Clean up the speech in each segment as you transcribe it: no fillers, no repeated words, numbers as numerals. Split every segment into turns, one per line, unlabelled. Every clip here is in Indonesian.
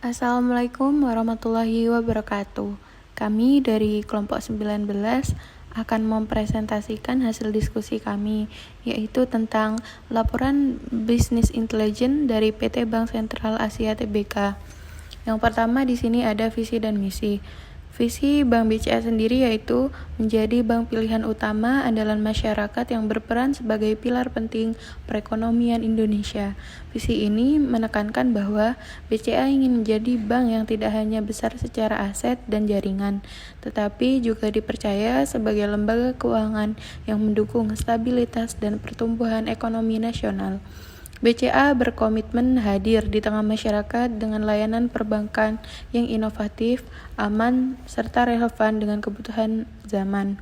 Assalamualaikum warahmatullahi wabarakatuh. Kami dari kelompok 19 akan mempresentasikan hasil diskusi kami, yaitu tentang laporan bisnis intelijen dari PT Bank Sentral Asia Tbk. Yang pertama di sini ada visi dan misi. Visi Bank BCA sendiri yaitu menjadi bank pilihan utama andalan masyarakat yang berperan sebagai pilar penting perekonomian Indonesia. Visi ini menekankan bahwa BCA ingin menjadi bank yang tidak hanya besar secara aset dan jaringan, tetapi juga dipercaya sebagai lembaga keuangan yang mendukung stabilitas dan pertumbuhan ekonomi nasional. BCA berkomitmen hadir di tengah masyarakat dengan layanan perbankan yang inovatif, aman, serta relevan dengan kebutuhan zaman.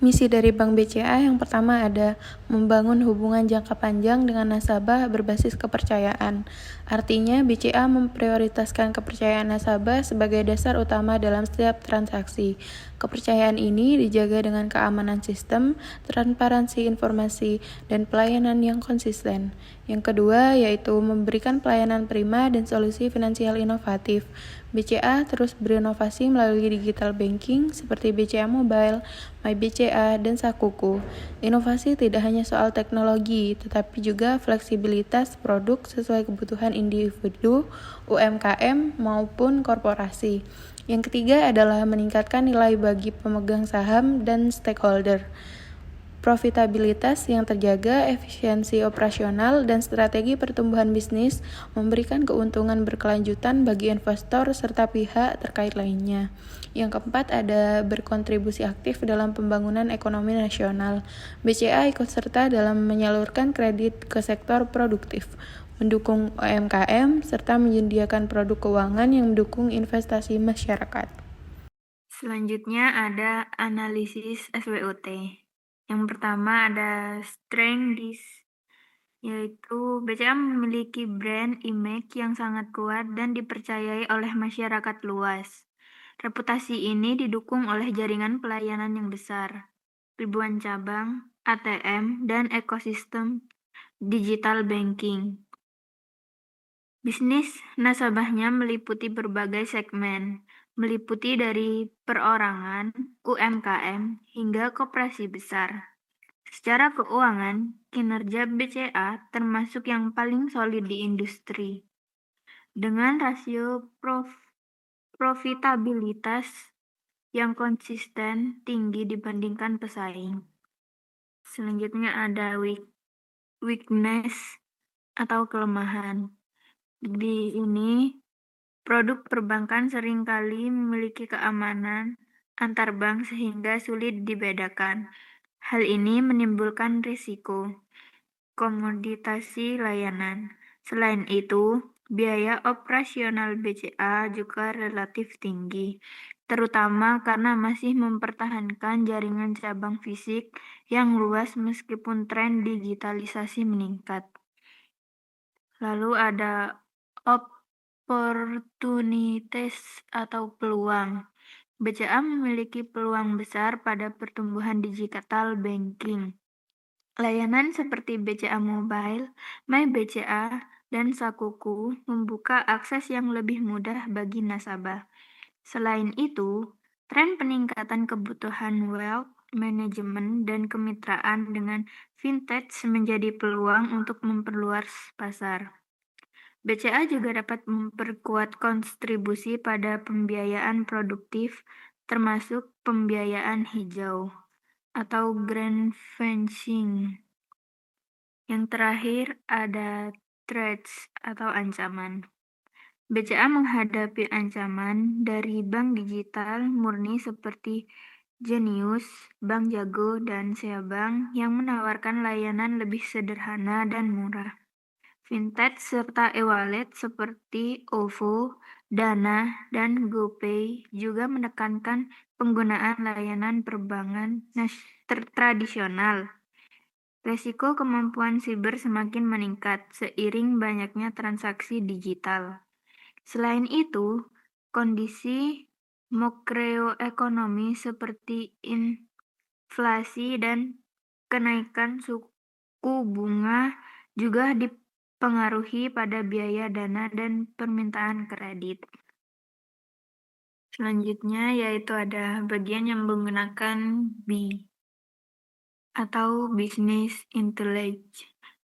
Misi dari Bank BCA yang pertama ada membangun hubungan jangka panjang dengan nasabah berbasis kepercayaan. Artinya BCA memprioritaskan kepercayaan nasabah sebagai dasar utama dalam setiap transaksi. Kepercayaan ini dijaga dengan keamanan sistem, transparansi informasi, dan pelayanan yang konsisten. Yang kedua yaitu memberikan pelayanan prima dan solusi finansial inovatif. BCA terus berinovasi melalui digital banking seperti BCA Mobile, MyBCA, dan Sakuku. Inovasi tidak hanya soal teknologi, tetapi juga fleksibilitas produk sesuai kebutuhan individu, UMKM, maupun korporasi. Yang ketiga adalah meningkatkan nilai bagi pemegang saham dan stakeholder. Profitabilitas yang terjaga, efisiensi operasional, dan strategi pertumbuhan bisnis memberikan keuntungan berkelanjutan bagi investor serta pihak terkait lainnya. Yang keempat ada berkontribusi aktif dalam pembangunan ekonomi nasional. BCA ikut serta dalam menyalurkan kredit ke sektor produktif, mendukung UMKM, serta menyediakan produk keuangan yang mendukung investasi masyarakat. Selanjutnya ada analisis SWOT. Yang pertama ada strength, yaitu BCA memiliki brand image yang sangat kuat dan dipercayai oleh masyarakat luas. Reputasi ini didukung oleh jaringan pelayanan yang besar, ribuan cabang, ATM, dan ekosistem digital banking. Bisnis nasabahnya meliputi berbagai segmen, meliputi dari perorangan, UMKM, hingga koperasi besar. Secara keuangan, kinerja BCA termasuk yang paling solid di industri, dengan rasio profitabilitas yang konsisten tinggi dibandingkan pesaing. Selanjutnya ada weakness atau kelemahan. Di ini, produk perbankan seringkali memiliki keamanan antar bank sehingga sulit dibedakan. Hal ini menimbulkan risiko komoditasi layanan. Selain itu, biaya operasional BCA juga relatif tinggi, terutama karena masih mempertahankan jaringan cabang fisik yang luas meskipun tren digitalisasi meningkat. Lalu ada opportunities atau peluang. BCA memiliki peluang besar pada pertumbuhan digital banking. Layanan seperti BCA Mobile, MyBCA, dan Sakuku membuka akses yang lebih mudah bagi nasabah. Selain itu, tren peningkatan kebutuhan wealth management dan kemitraan dengan fintech menjadi peluang untuk memperluas pasar. BCA juga dapat memperkuat kontribusi pada pembiayaan produktif, termasuk pembiayaan hijau atau green financing. Yang terakhir ada threats atau ancaman. BCA menghadapi ancaman dari bank digital murni seperti Genius, Bank Jago, dan Seabank yang menawarkan layanan lebih sederhana dan murah. Fintech serta e-wallet seperti OVO, Dana, dan GoPay juga menekankan penggunaan layanan perbankan tradisional. Resiko kemampuan siber semakin meningkat seiring banyaknya transaksi digital. Selain itu, kondisi makroekonomi seperti inflasi dan kenaikan suku bunga juga
pengaruhi pada biaya dana dan permintaan kredit. Selanjutnya yaitu ada bagian yang menggunakan B atau Business Intelligence.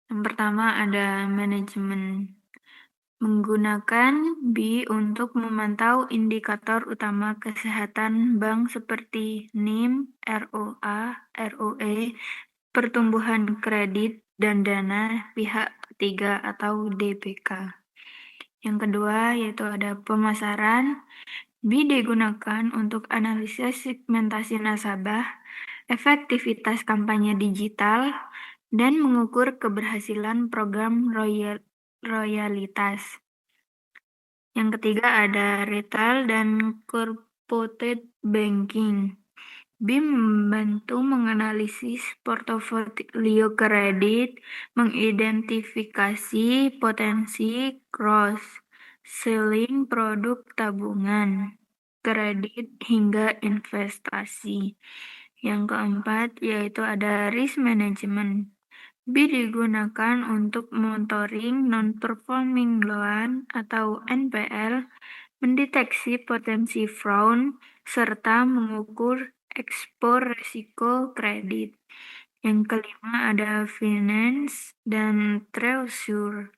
Yang pertama ada manajemen. Menggunakan B untuk memantau indikator utama kesehatan bank seperti NIM, ROA, ROE, pertumbuhan kredit, dan dana pihak ketiga atau DPK. Yang kedua yaitu ada pemasaran. B digunakan untuk analisis segmentasi nasabah, efektivitas kampanye digital, dan mengukur keberhasilan program royalitas. Yang ketiga ada retail dan corporate banking. B membantu menganalisis portofolio kredit, mengidentifikasi potensi cross-selling produk tabungan, kredit, hingga investasi. Yang keempat yaitu ada risk management. B digunakan untuk monitoring non-performing loan atau NPL, mendeteksi potensi fraud, serta mengukur ekspor risiko kredit. Yang kelima ada finance dan treasury.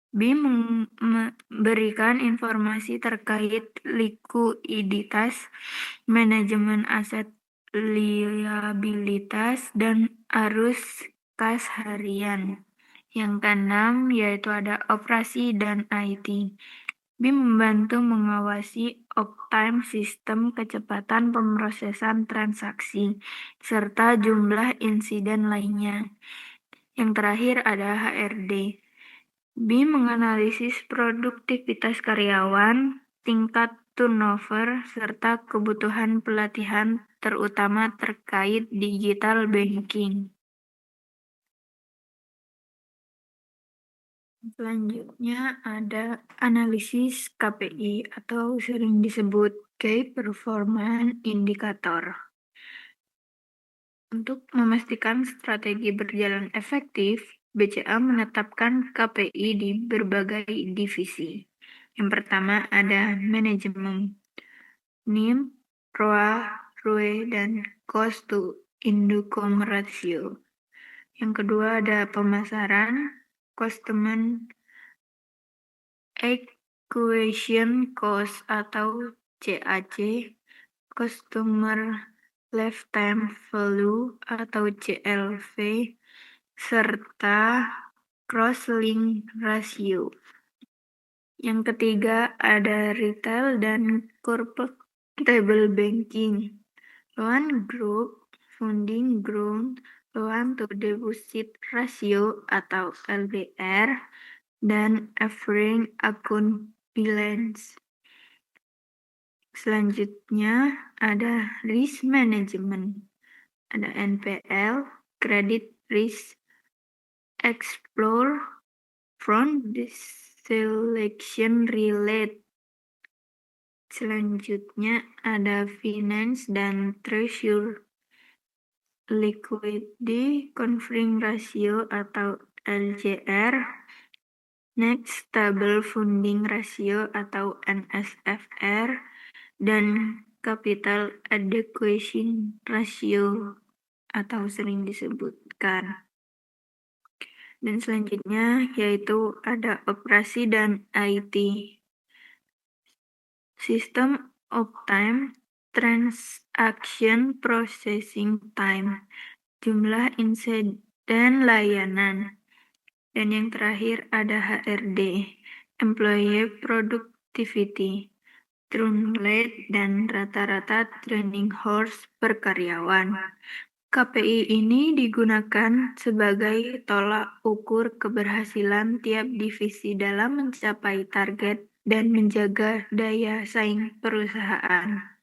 B memberikan informasi terkait likuiditas, manajemen aset liabilitas, dan arus kas harian. Yang keenam yaitu ada operasi dan IT. B membantu mengawasi uptime sistem, kecepatan pemrosesan transaksi, serta jumlah insiden lainnya. Yang terakhir ada HRD. B menganalisis produktivitas karyawan, tingkat turnover, serta kebutuhan pelatihan terutama terkait digital banking. Selanjutnya ada analisis KPI atau sering disebut Key Performance Indicator. Untuk memastikan strategi berjalan efektif, BCA menetapkan KPI di berbagai divisi. Yang pertama ada manajemen, NIM, ROA, ROE, dan cost to income ratio. Yang kedua ada pemasaran, customer acquisition cost atau CAC, customer lifetime value atau CLV, serta cross-link ratio. Yang ketiga ada retail dan corporate banking, loan growth, funding growth, loan to deposit ratio atau LDR, dan average account balance. Selanjutnya ada risk management, ada NPL, credit risk, explore, front selection relate. Selanjutnya ada finance dan treasury, liquidity covering ratio atau LCR, net stable funding ratio atau NSFR, dan capital adequacy ratio atau sering disebutkan. Dan selanjutnya yaitu ada operasi dan IT. System uptime, transaction processing time, jumlah insiden layanan. Dan yang terakhir ada HRD, employee productivity, turn rate, dan rata-rata training hours per karyawan. KPI ini digunakan sebagai tolak ukur keberhasilan tiap divisi dalam mencapai target dan menjaga daya saing perusahaan.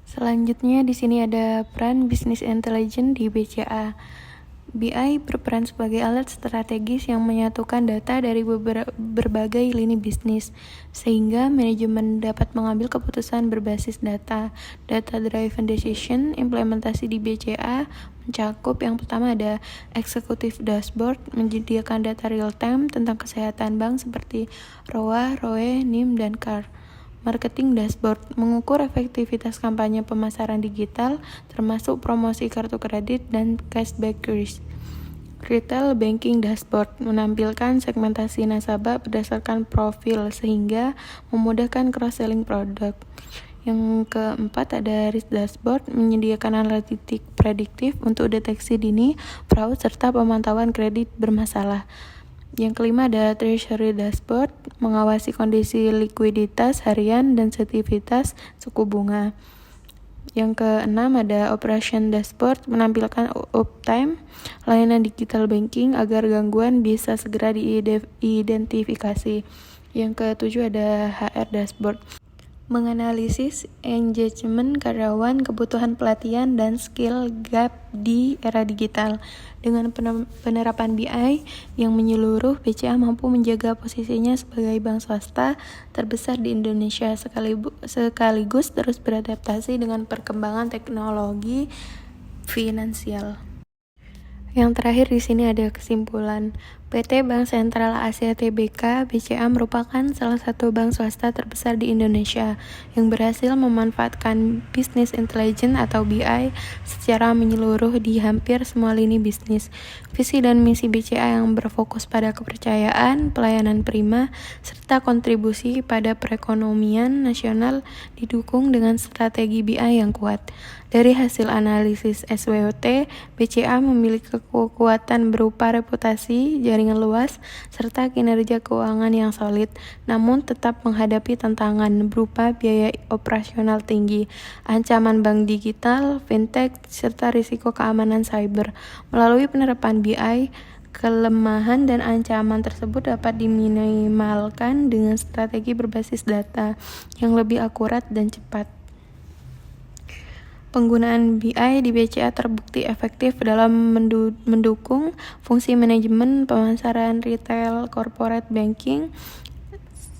Selanjutnya di sini ada peran bisnis intelligence di BCA. BI berperan sebagai alat strategis yang menyatukan data dari berbagai lini bisnis, sehingga manajemen dapat mengambil keputusan berbasis data. Data-driven decision implementasi di BCA mencakup yang pertama ada executive dashboard, menyediakan data real-time tentang kesehatan bank seperti ROA, ROE, NIM, dan CAR. Marketing dashboard mengukur efektivitas kampanye pemasaran digital, termasuk promosi kartu kredit dan cashback kris. Retail banking dashboard menampilkan segmentasi nasabah berdasarkan profil sehingga memudahkan cross-selling produk. Yang keempat ada risk dashboard, menyediakan analitik prediktif untuk deteksi dini fraud serta pemantauan kredit bermasalah. Yang kelima ada treasury dashboard, mengawasi kondisi likuiditas harian dan sensitivitas suku bunga. Yang keenam ada operation dashboard, menampilkan uptime layanan digital banking agar gangguan bisa segera diidentifikasi. Yang ketujuh ada HR dashboard, menganalisis engagement karyawan, kebutuhan pelatihan, dan skill gap di era digital. Dengan penerapan BI yang menyeluruh, BCA mampu menjaga posisinya sebagai bank swasta terbesar di Indonesia sekaligus terus beradaptasi dengan perkembangan teknologi finansial. Yang terakhir di sini ada kesimpulan. PT Bank Sentral Asia Tbk (BCA) merupakan salah satu bank swasta terbesar di Indonesia yang berhasil memanfaatkan business intelligence atau BI secara menyeluruh di hampir semua lini bisnis. Visi dan misi BCA yang berfokus pada kepercayaan, pelayanan prima, serta kontribusi pada perekonomian nasional didukung dengan strategi BI yang kuat. Dari hasil analisis SWOT, BCA memiliki kekuatan berupa reputasi, jaringan luas, serta kinerja keuangan yang solid, namun tetap menghadapi tantangan berupa biaya operasional tinggi, ancaman bank digital, fintech, serta risiko keamanan cyber. Melalui penerapan BI, kelemahan dan ancaman tersebut dapat diminimalkan dengan strategi berbasis data yang lebih akurat dan cepat. Penggunaan BI di BCA terbukti efektif dalam mendukung fungsi manajemen pemasaran retail, corporate banking,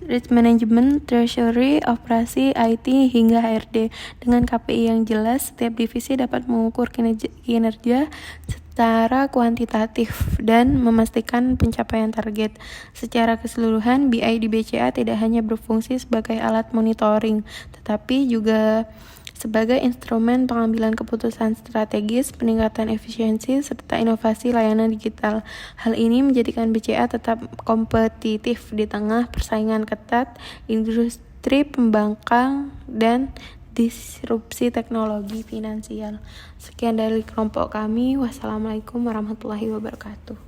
risk management, treasury, operasi, IT, hingga HRD. Dengan KPI yang jelas, setiap divisi dapat mengukur kinerja secara kuantitatif dan memastikan pencapaian target. Secara keseluruhan, BI di BCA tidak hanya berfungsi sebagai alat monitoring, tetapi juga sebagai instrumen pengambilan keputusan strategis, peningkatan efisiensi, serta inovasi layanan digital. Hal ini menjadikan BCA tetap kompetitif di tengah persaingan ketat industri pembangkang dan disrupsi teknologi finansial. Sekian dari kelompok kami. Wassalamualaikum warahmatullahi wabarakatuh.